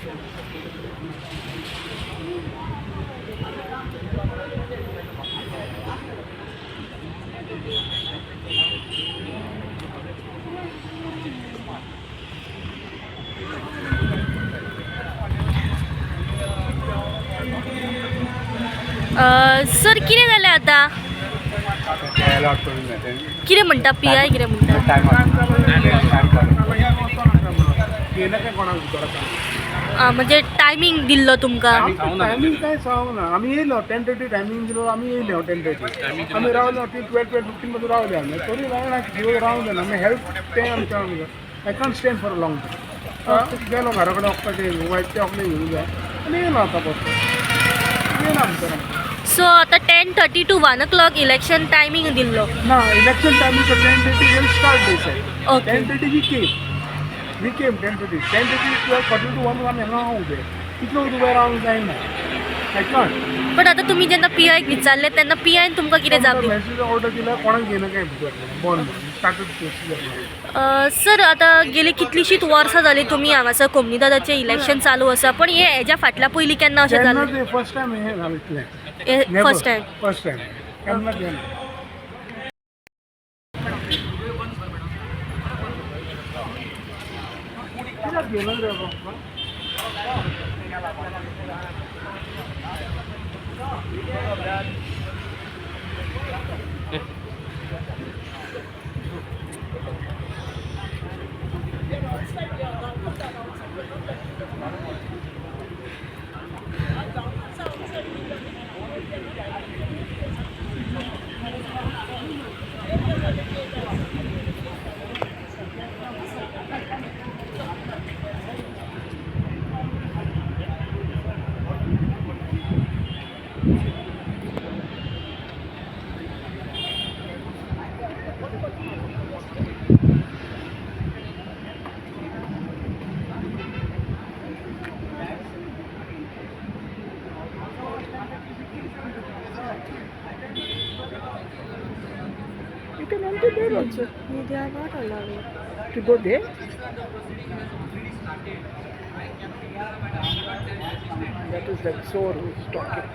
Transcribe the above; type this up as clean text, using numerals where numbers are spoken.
Sir कितें जालें आतां? कितें म्हणटा PI कितें म्हणटा? म्हणजे टायमींग दिल्लो तुमकां? टायमिंग काय सांगना आमी येयलो 10:30 टायमिंग दिलो आमी येयले 10:30 आमी रावले टील 12:15 पासून रावले आमी तरी रावले ना आमी हेल्प तें आमच्या I can't stay for a long time गेलो घरा कडेन वखदाचें वायट चॉकलेट घेवूंक जाय आनी येयलो आतां बस येयला आमच्या सो आतां 10:30 to 1 o'clock इलेक्शन टायमींग दिल्लो. ना election timing 10:30 will start they said Okay. 10:30 we came 10:30 12:40 to 1 आमी हांगा उबे इतलो उबे रावंक जायना आय कॅन्ट. पण आतां तुमी जेन्ना PIक विचारलें तेन्ना PIन तुमकां कितें जाप दिलें? मॅसेज ऑर्डर दिल्यार कोणाक घेयना काय भितर बंद स्टार्टच सर आतां गेली कितलींशींच वर्सां जालीं तुमी हांगासर कोमनीदादाचें इलेक्शन चालू आसा पण हेज्या फाटल्या पयलीं केन्ना अशें जालें? फर्स्ट टायम हे घालतले फर्स्ट टायम. फर्स्ट टायम केन्ना केन्ना कित्याक घेयना रे बाबा You can enter there also. They are not allowing. To go there? That is like Sor who's talking.